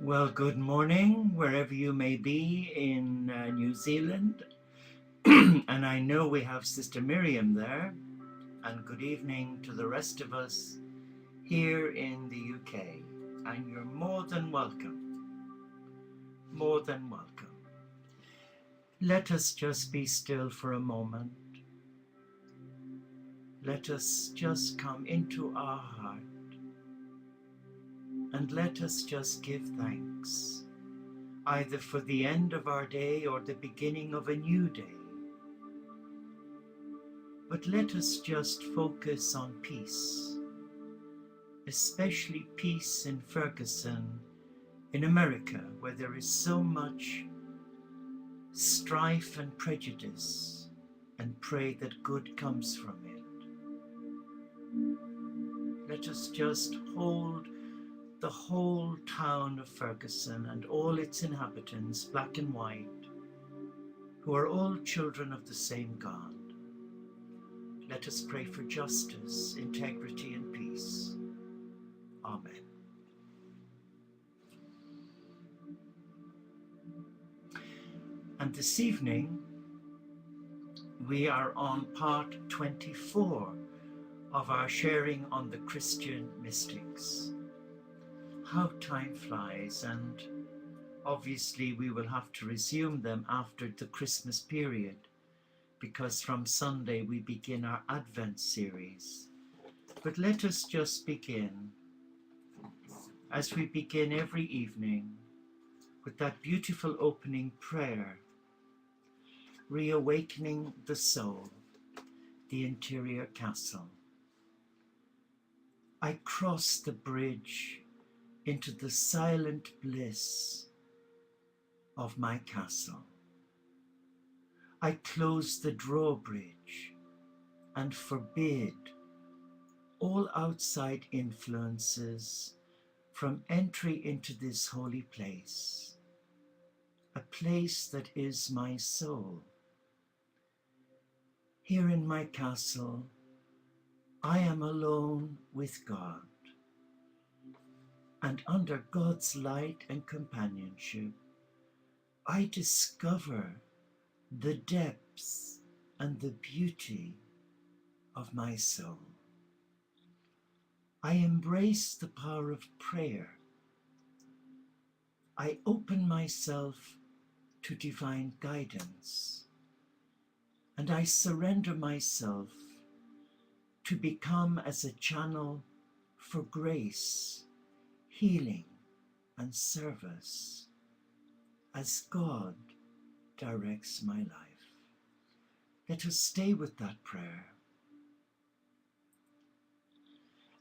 Well, good morning, wherever you may be in New Zealand. And I know we have Sister Miriam there. And good evening to the rest of us here in the UK. And you're more than welcome. More than welcome. Let us just be still for a moment. Let us just come into our heart. And let us just give thanks, either for the end of our day or the beginning of a new day. But let us just focus on peace, especially peace in Ferguson, in America, where there is so much strife and prejudice, and pray that good comes from it. Let us just hold the whole town of Ferguson and all its inhabitants, black and white, who are all children of the same God. Let us pray for justice, integrity, and peace. Amen. And this evening, we are on part 24 of our sharing on the Christian mystics. How time flies, and obviously we will have to resume them after the Christmas period, because from Sunday we begin our Advent series. But let us just begin, as we begin every evening, with that beautiful opening prayer, reawakening the soul, the interior castle. I cross the bridge into the silent bliss of my castle. I close the drawbridge and forbid all outside influences from entry into this holy place, a place that is my soul. Here in my castle, I am alone with God, and under God's light and companionship, I discover the depths and the beauty of my soul. I embrace the power of prayer. I open myself to divine guidance, and I surrender myself to become as a channel for grace, healing, and service as God directs my life. Let us stay with that prayer,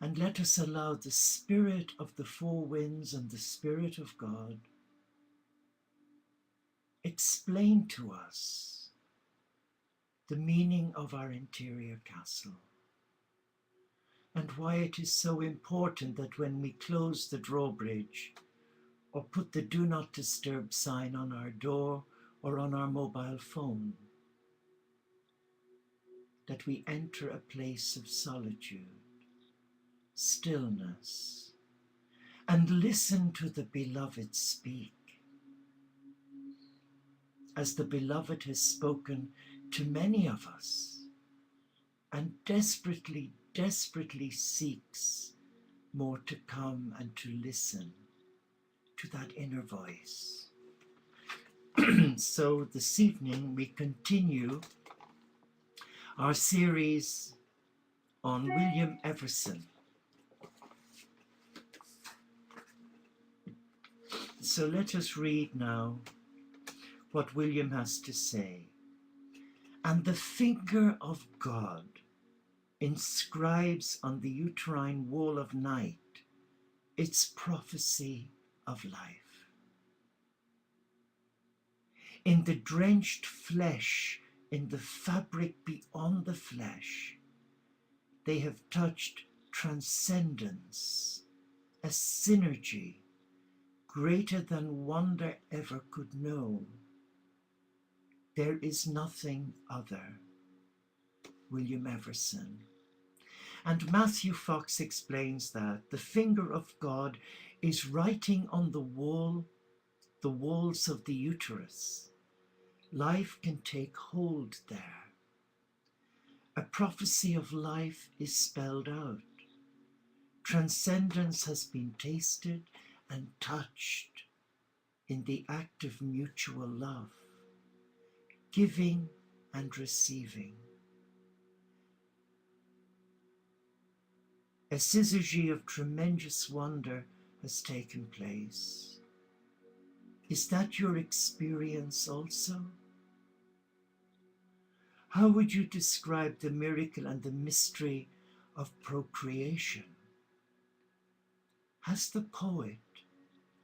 and let us allow the Spirit of the four winds and the Spirit of God explain to us the meaning of our interior castle, and why it is so important that when we close the drawbridge or put the do not disturb sign on our door or on our mobile phone, that we enter a place of solitude, stillness, and listen to the Beloved speak, as the Beloved has spoken to many of us and desperately seeks more to come and to listen to that inner voice. So this evening we continue our series on William Everson. So let us read now what William has to say. And the finger of God inscribes on the uterine wall of night its prophecy of life. In the drenched flesh, in the fabric beyond the flesh, they have touched transcendence, a synergy greater than wonder ever could know. There is nothing other. William Everson. And Matthew Fox explains that the finger of God is writing on the walls of the uterus. Life can take hold there. A prophecy of life is spelled out. Transcendence has been tasted and touched in the act of mutual love, giving and receiving. A syzygy of tremendous wonder has taken place. Is that your experience also? How would you describe the miracle and the mystery of procreation? Has the poet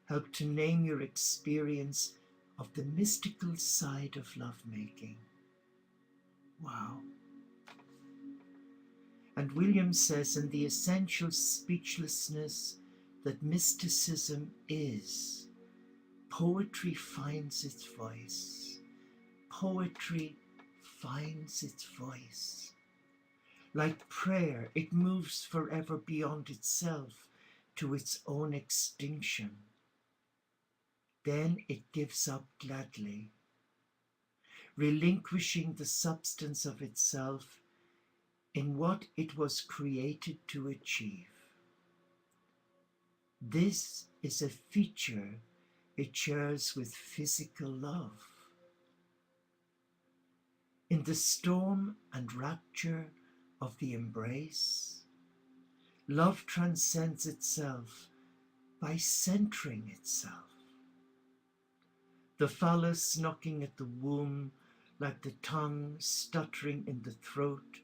helped to name your experience of the mystical side of lovemaking? Wow. And William says in The Essential Speechlessness that mysticism is, poetry finds its voice. Poetry finds its voice. Like prayer, it moves forever beyond itself to its own extinction. Then it gives up gladly, relinquishing the substance of itself in what it was created to achieve. This is a feature it shares with physical love. In the storm and rapture of the embrace, love transcends itself by centering itself. The phallus knocking at the womb like the tongue stuttering in the throat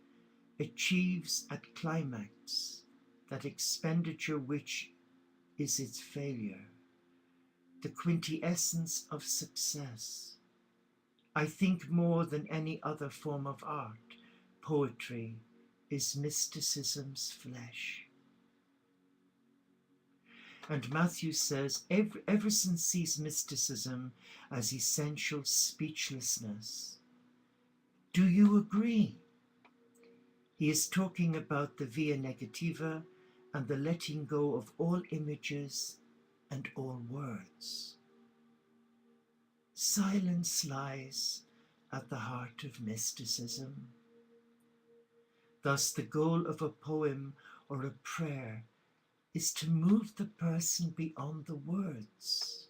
achieves at climax that expenditure which is its failure, the quintessence of success. I think more than any other form of art, poetry is mysticism's flesh. And Matthew says, Everson sees mysticism as essential speechlessness. Do you agree? He is talking about the via negativa and the letting go of all images and all words. Silence lies at the heart of mysticism. Thus, the goal of a poem or a prayer is to move the person beyond the words,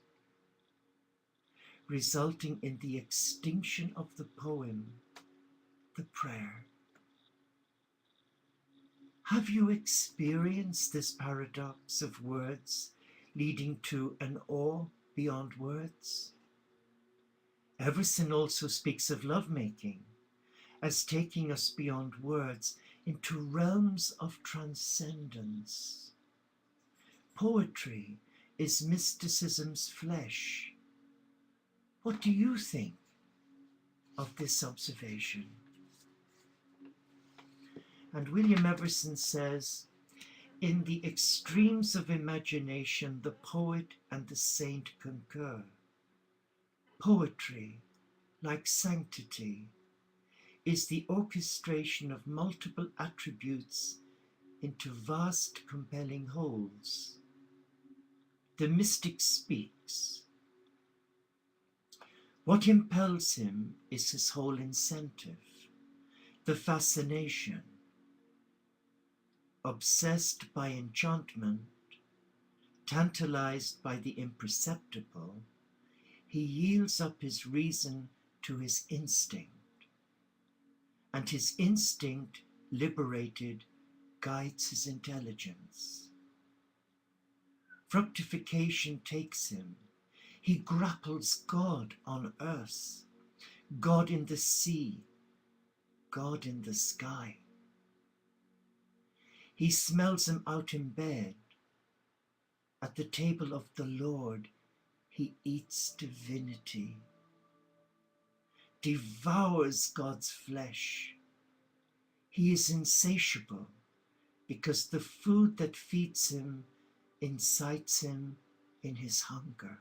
resulting in the extinction of the poem, the prayer. Have you experienced this paradox of words leading to an awe beyond words? Everson also speaks of lovemaking as taking us beyond words into realms of transcendence. Poetry is mysticism's flesh. What do you think of this observation? And William Everson says, in the extremes of imagination, the poet and the saint concur. Poetry, like sanctity, is the orchestration of multiple attributes into vast, compelling wholes. The mystic speaks. What impels him is his whole incentive, the fascination. Obsessed by enchantment, tantalized by the imperceptible, he yields up his reason to his instinct, and his instinct, liberated, guides his intelligence. Fructification takes him. He grapples God on earth, God in the sea, God in the sky. He smells him out in bed. At the table of the Lord, he eats divinity, devours God's flesh. He is insatiable because the food that feeds him incites him in his hunger.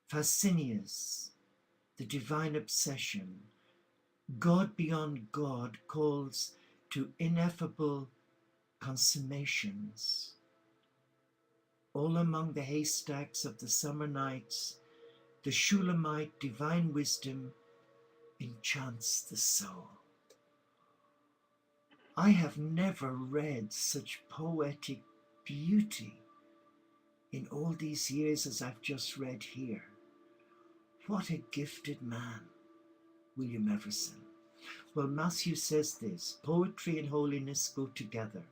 Fascinius, the divine obsession, God beyond God, calls to ineffable consummations. all among the haystacks of the summer nights, the Shulamite divine wisdom enchants the soul. I have never read such poetic beauty in all these years as I've just read here. What a gifted man, William Everson. Well, Matthew says this, poetry and holiness go together.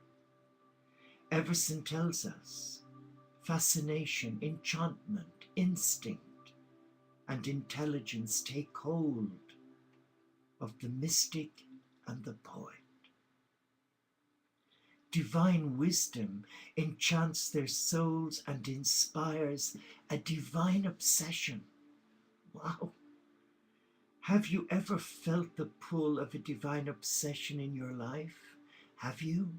Everson tells us fascination, enchantment, instinct, and intelligence take hold of the mystic and the poet. Divine wisdom enchants their souls and inspires a divine obsession. Wow. Have you ever felt the pull of a divine obsession in your life? Have you?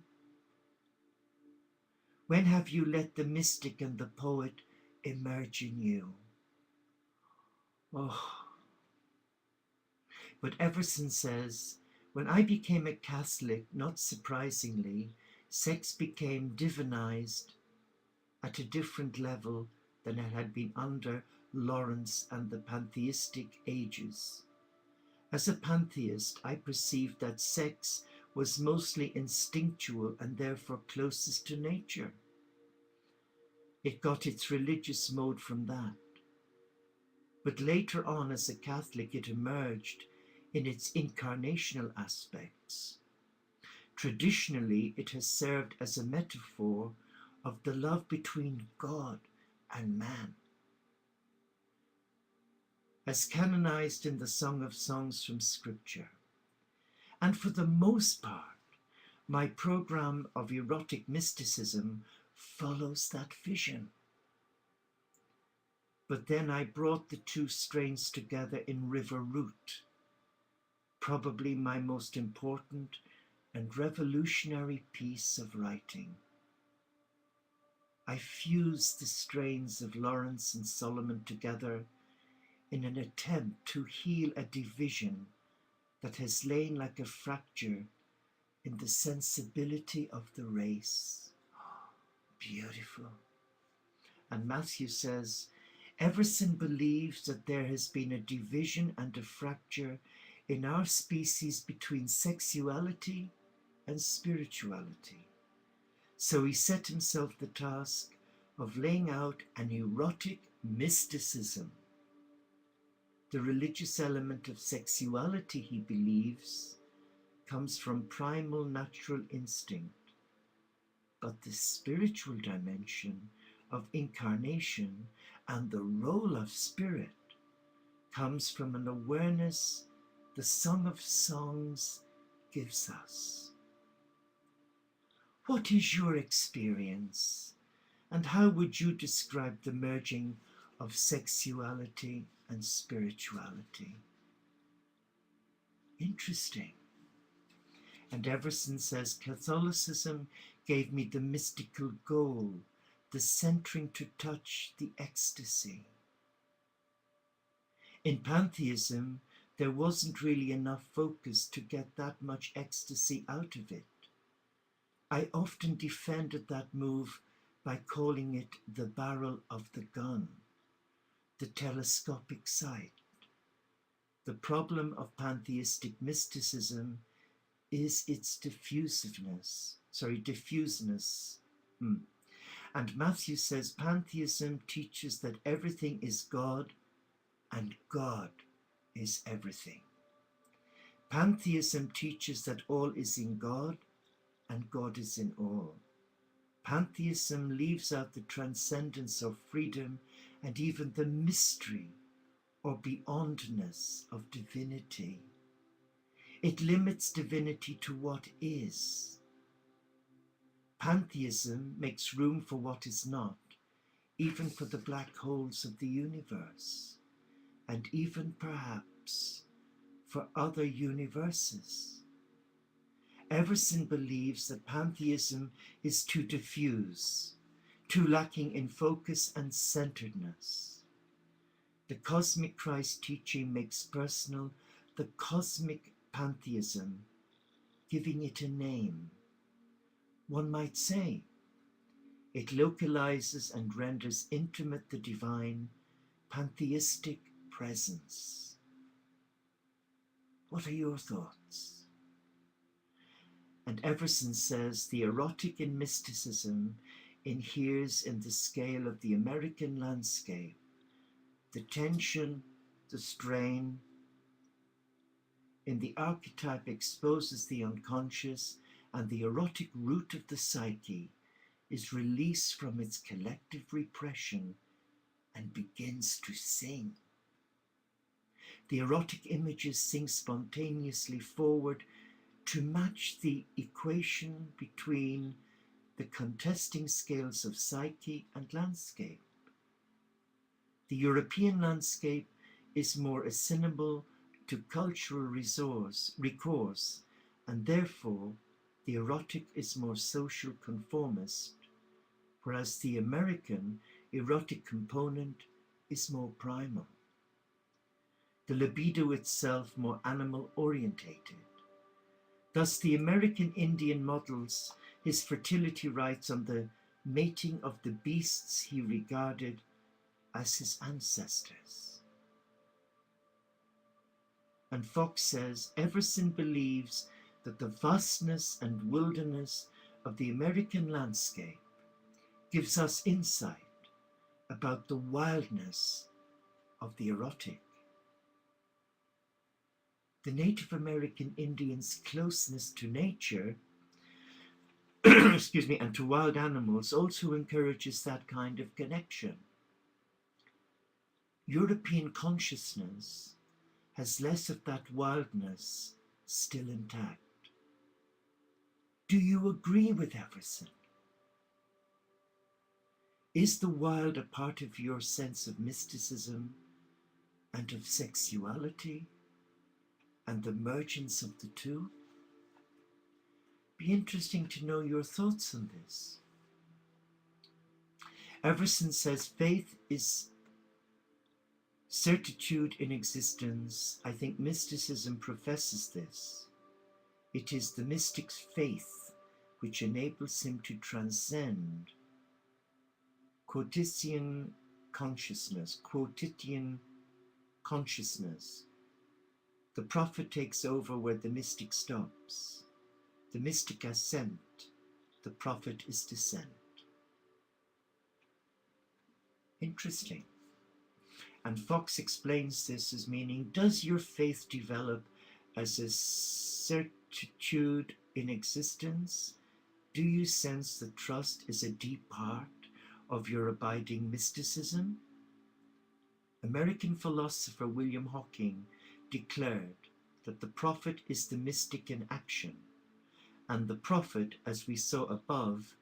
When have you let the mystic and the poet emerge in you? Oh. But Everson says, when I became a Catholic, not surprisingly, sex became divinized at a different level than it had been under Lawrence and the pantheistic ages. As a pantheist, I perceived that sex was mostly instinctual and therefore closest to nature. It got its religious mode from that. But later on, as a Catholic, it emerged in its incarnational aspects. Traditionally, it has served as a metaphor of the love between God and man. As canonized in the Song of Songs from Scripture. And for the most part, my program of erotic mysticism follows that vision. But then I brought the two strains together in River Root, probably my most important and revolutionary piece of writing. I fused the strains of Lawrence and Solomon together in an attempt to heal a division that has lain like a fracture in the sensibility of the race. Beautiful. And Matthew says, Everson believes that there has been a division and a fracture in our species between sexuality and spirituality. So he set himself the task of laying out an erotic mysticism. The religious element of sexuality, he believes, comes from primal natural instinct, but the spiritual dimension of incarnation and the role of spirit comes from an awareness the Song of Songs gives us. What is your experience, and how would you describe the merging of sexuality and spirituality? Interesting. And Everson says, Catholicism gave me the mystical goal, the centering to touch the ecstasy. In pantheism, there wasn't really enough focus to get that much ecstasy out of it. I often defended that move by calling it the barrel of the gun, the telescopic sight. The problem of pantheistic mysticism is its diffuseness. And Matthew says pantheism teaches that everything is God and God is everything. Pantheism teaches that all is in God and God is in all. Pantheism leaves out the transcendence of freedom and even the mystery or beyondness of divinity. It limits divinity to what is. Pantheism makes room for what is not, even for the black holes of the universe, and even perhaps for other universes. Everson believes that pantheism is too diffuse, too lacking in focus and centeredness. The cosmic Christ teaching makes personal the cosmic pantheism, giving it a name. One might say, It localizes and renders intimate the divine, pantheistic presence. What are your thoughts? And Everson says the erotic in mysticism inheres in the scale of the American landscape, the tension, the strain. In the archetype exposes the unconscious, and the erotic root of the psyche is released from its collective repression and begins to sing. The erotic images sing spontaneously forward to match the equation between the contesting scales of psyche and landscape. The European landscape is more amenable to cultural recourse, and therefore the erotic is more social conformist, whereas the American erotic component is more primal. The libido itself more animal orientated. Thus the American Indian models his fertility rites on the mating of the beasts he regarded as his ancestors. And Fox says, Everson believes that the vastness and wilderness of the American landscape gives us insight about the wildness of the erotic. The Native American Indians' closeness to nature excuse me, and to wild animals also encourages that kind of connection. European consciousness has less of that wildness still intact. Do you agree with Everson? Is the wild a part of your sense of mysticism and of sexuality and the mergence of the two? Be interesting to know your thoughts on this. Everson says faith is certitude in existence. I think mysticism professes this. It is the mystic's faith which enables him to transcend quotidian consciousness. The prophet takes over where the mystic stops. The mystic ascent, the prophet is descent. Interesting. And Fox explains this as meaning, does your faith develop as a certitude in existence? Do you sense that trust is a deep part of your abiding mysticism? American philosopher William Hawking declared that the prophet is the mystic in action, and the prophet, as we saw above,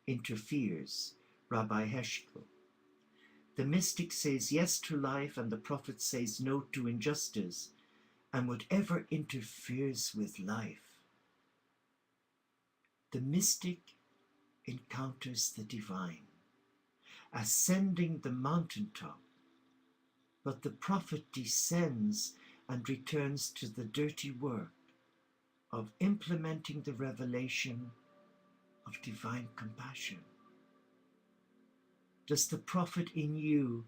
interferes. Rabbi Heschel. The mystic says yes to life, and the prophet says no to injustice, and whatever interferes with life. The mystic encounters the divine, ascending the mountaintop, but the prophet descends and returns to the dirty work of implementing the revelation of divine compassion. Does the prophet in you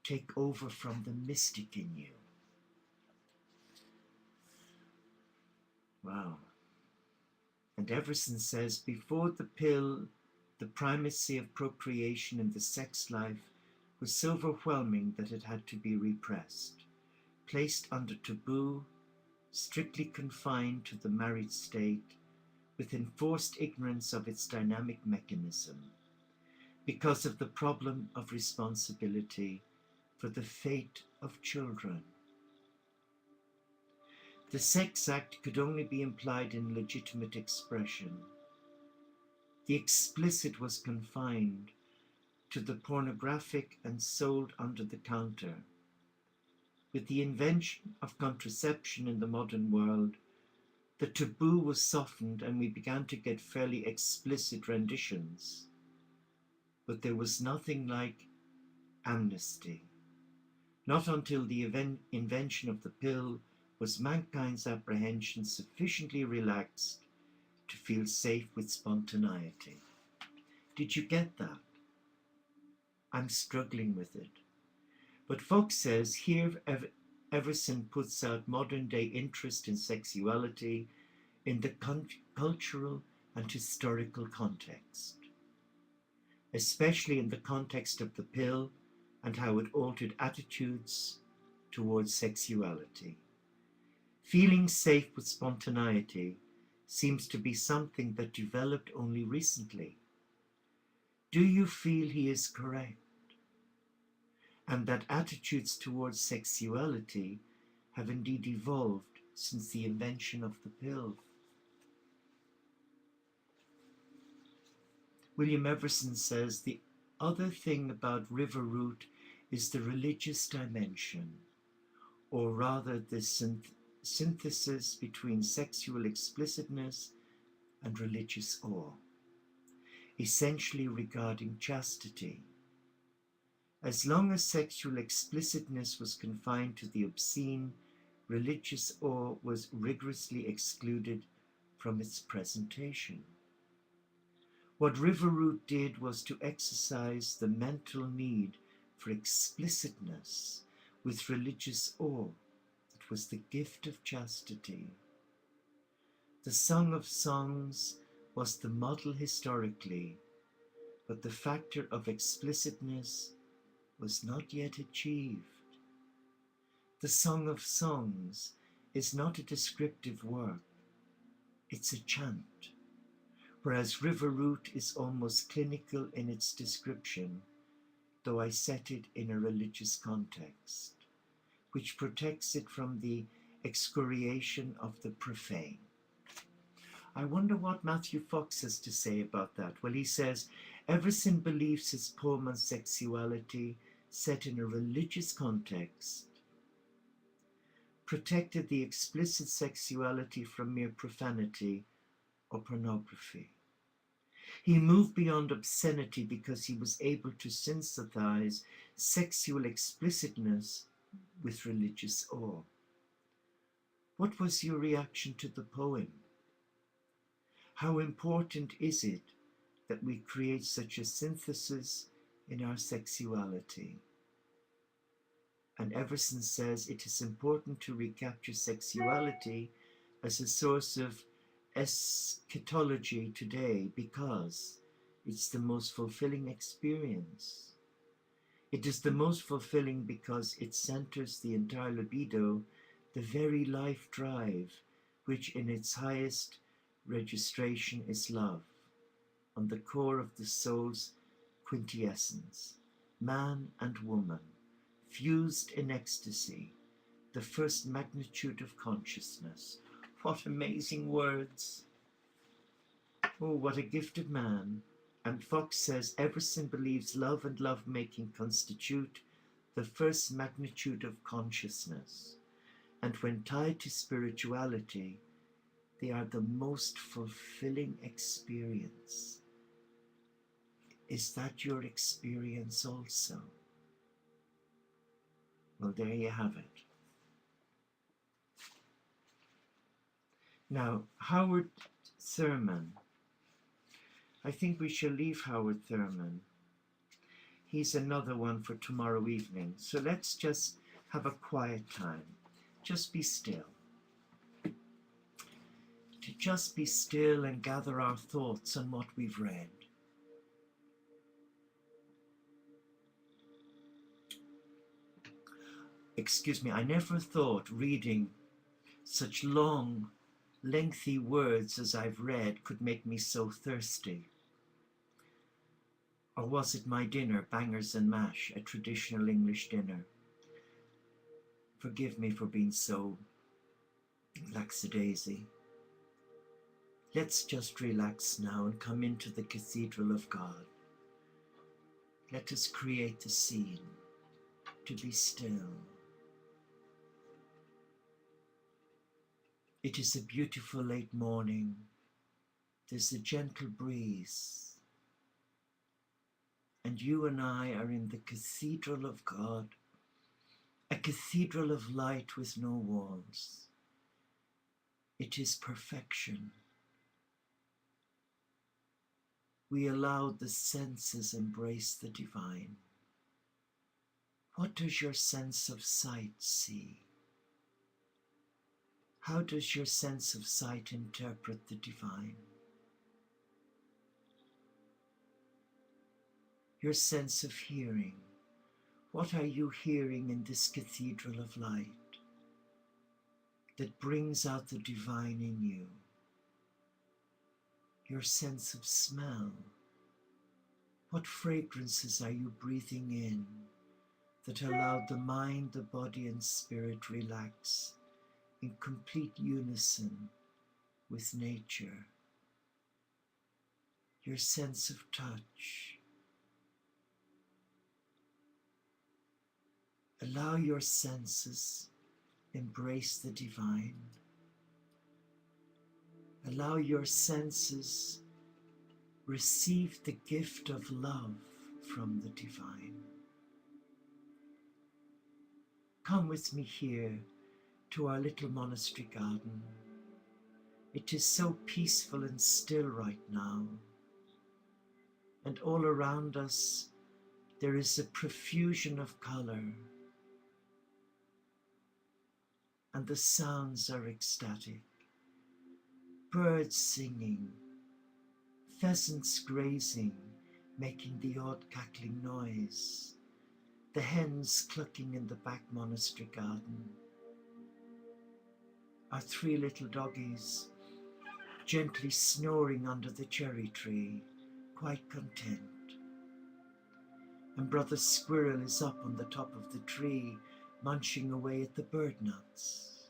take over from the mystic in you? Wow. And Everson says, before the pill, the primacy of procreation in the sex life was so overwhelming that it had to be repressed, placed under taboo, strictly confined to the married state, with enforced ignorance of its dynamic mechanism, because of the problem of responsibility for the fate of children. The sex act could only be implied in legitimate expression. The explicit was confined to the pornographic and sold under the counter. With the invention of contraception in the modern world, the taboo was softened and we began to get fairly explicit renditions. But there was nothing like amnesty. Not until the invention of the pill was mankind's apprehension sufficiently relaxed to feel safe with spontaneity. Did you get that? I'm struggling with it. But Fox says here Everson puts out modern day interest in sexuality in the cultural and historical context, especially in the context of the pill and how it altered attitudes towards sexuality. Feeling safe with spontaneity seems to be something that developed only recently. Do you feel he is correct? And that attitudes towards sexuality have indeed evolved since the invention of the pill? William Everson says the other thing about River Root is the religious dimension, or rather the synthesis between sexual explicitness and religious awe, essentially regarding chastity. As long as sexual explicitness was confined to the obscene, religious awe was rigorously excluded from its presentation. What River Root did was to exercise the mental need for explicitness with religious awe. It was the gift of chastity. The Song of Songs was the model historically, but the factor of explicitness was not yet achieved. The Song of Songs is not a descriptive work, it's a chant, whereas River Root is almost clinical in its description, though I set it in a religious context, which protects it from the excoriation of the profane. I wonder what Matthew Fox has to say about that. Well, he says, Everson believes his poem on sexuality, set in a religious context, protected the explicit sexuality from mere profanity or pornography. He moved beyond obscenity because he was able to synthesize sexual explicitness with religious awe. What was your reaction to the poem? How important is it that we create such a synthesis in our sexuality? And Everson says it is important to recapture sexuality as a source of eschatology today because it's the most fulfilling experience. It is the most fulfilling because it centers the entire libido, the very life drive, which in its highest registration is love, on the core of the soul's quintessence, man and woman, fused in ecstasy, the first magnitude of consciousness. What amazing words! Oh, what a gifted man. And Fox says Everson believes love and lovemaking constitute the first magnitude of consciousness, and when tied to spirituality, they are the most fulfilling experience. Is that your experience also? Well, there you have it. Now, Howard Thurman. I think we shall leave Howard Thurman. He's another one for tomorrow evening. So let's just have a quiet time. Just be still. To just be still and gather our thoughts on what we've read. Excuse me, I never thought reading such long, lengthy words as I've read could make me so thirsty. Or was it my dinner, bangers and mash, a traditional English dinner? Forgive me for being so lackadaisy. Let's just relax now and come into the Cathedral of God. Let us create the scene to be still. It is a beautiful late morning. There's a gentle breeze. And you and I are in the Cathedral of God, a cathedral of light with no walls. It is perfection. we allow the senses embrace the divine. What does your sense of sight see? How does your sense of sight interpret the divine? Your sense of hearing, what are you hearing in this cathedral of light that brings out the divine in you? Your sense of smell, what fragrances are you breathing in that allow the mind, the body and spirit relax in complete unison with nature? Your sense of touch. Allow your senses embrace the divine. Allow your senses receive the gift of love from the divine. Come with me here to our little monastery garden. It is so peaceful and still right now. And all around us there is a profusion of color. And the sounds are ecstatic. Birds singing, pheasants grazing, making the odd cackling noise, the hens clucking in the back monastery garden, our 3 little doggies gently snoring under the cherry tree, quite content. And Brother Squirrel is up on the top of the tree, munching away at the bird nuts.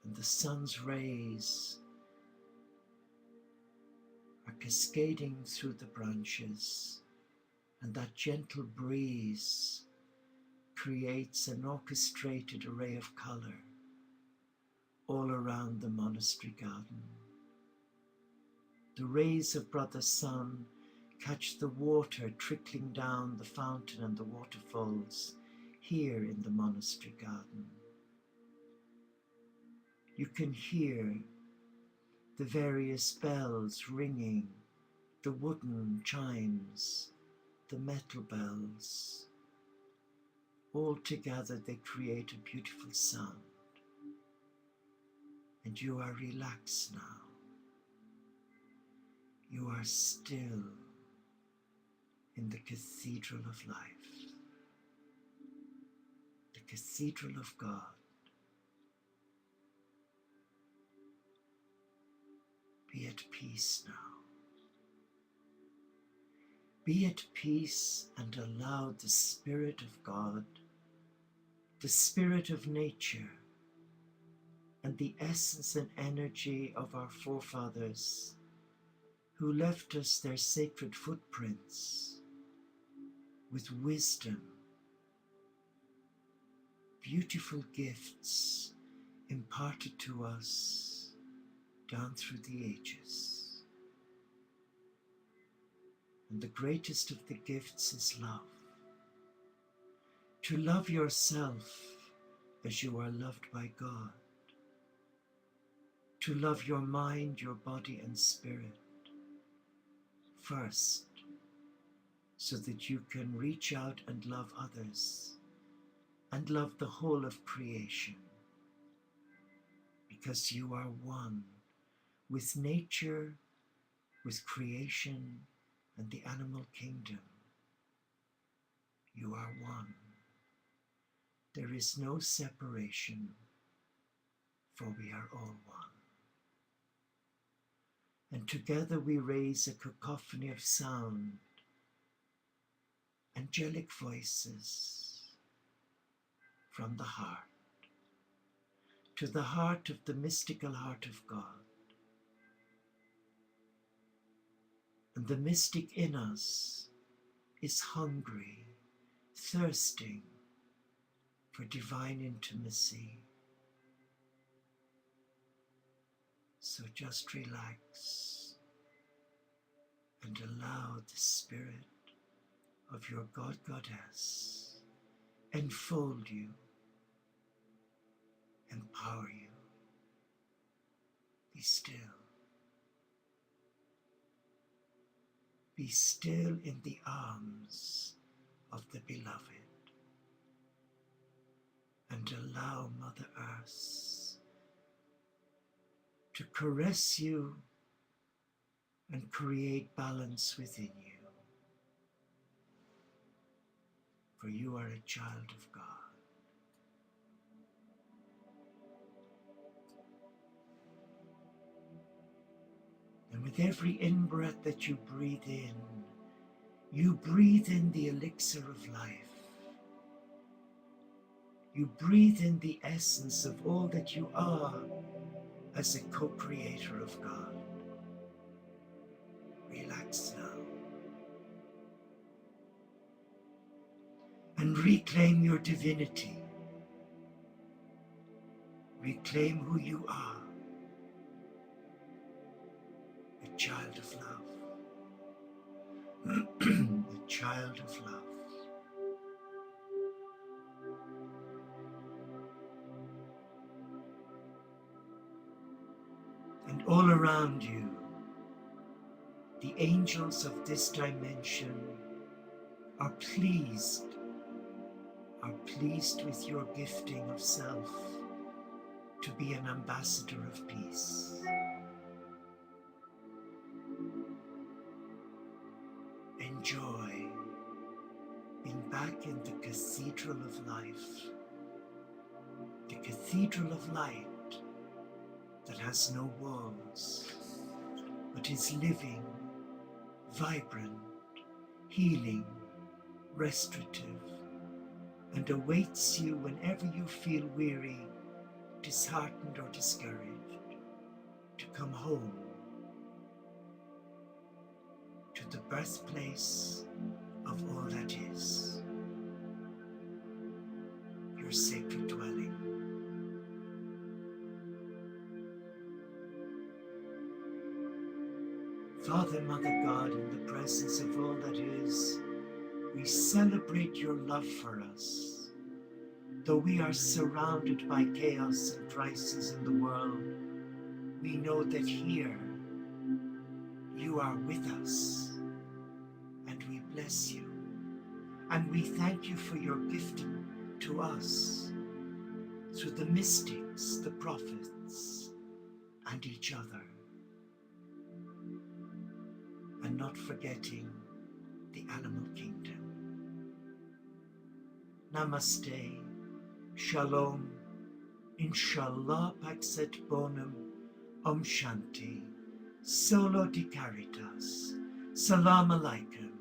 And the sun's rays are cascading through the branches, and that gentle breeze creates an orchestrated array of color all around the monastery garden. The rays of Brother Sun catch the water trickling down the fountain and the waterfalls here in the monastery garden. You can hear the various bells ringing, the wooden chimes, the metal bells. All together they create a beautiful sound. And you are relaxed now. You are still in the cathedral of life, the cathedral of God. Be at peace now. Be at peace and allow the Spirit of God, the Spirit of nature, and the essence and energy of our forefathers who left us their sacred footprints with wisdom, beautiful gifts imparted to us down through the ages. And the greatest of the gifts is love. To love yourself as you are loved by God. To love your mind, your body and spirit first, so that you can reach out and love others and love the whole of creation, because you are one with nature, with creation and the animal kingdom. You are one. There is no separation, for we are all one. And together we raise a cacophony of sound, angelic voices from the heart to the heart of the mystical heart of God. And the mystic in us is hungry, thirsting for divine intimacy. So just relax and allow the Spirit of your God, Goddess enfold you, empower you. Be still. Be still in the arms of the beloved and allow Mother Earth to caress you and create balance within you. For you are a child of God. And with every in-breath that you breathe in the elixir of life. You breathe in the essence of all that you are as a co-creator of God. Relax now. And reclaim your divinity. Reclaim who you are. A child of love. A child of love. And all around you, the angels of this dimension are pleased with your gifting of self to be an ambassador of peace. Enjoy being back in the cathedral of life, the cathedral of light that has no walls, but is living, vibrant, healing, restorative, and awaits you whenever you feel weary, disheartened or discouraged, to come home to the birthplace of all that is, your sacred dwelling. Father, Mother God, in the presence of all that is, we celebrate your love for us. Though we are surrounded by chaos and crisis in the world, we know that here you are with us, and we bless you. And we thank you for your gifting to us through the mystics, the prophets, and each other. And not forgetting the animal kingdom. Namaste, Shalom, Inshallah Paxet Bonum, Om Shanti, Solo di Caritas, Salam Alaikum,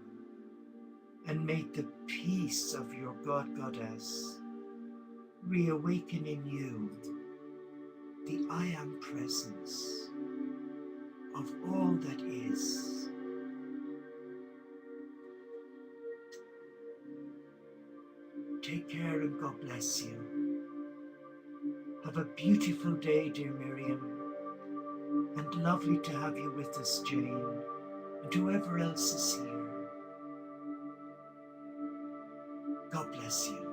and may the peace of your God Goddess reawaken in you the I Am presence of all that is. Take care and God bless you. Have a beautiful day, dear Miriam, and lovely to have you with us, Jane, and whoever else is here. God bless you.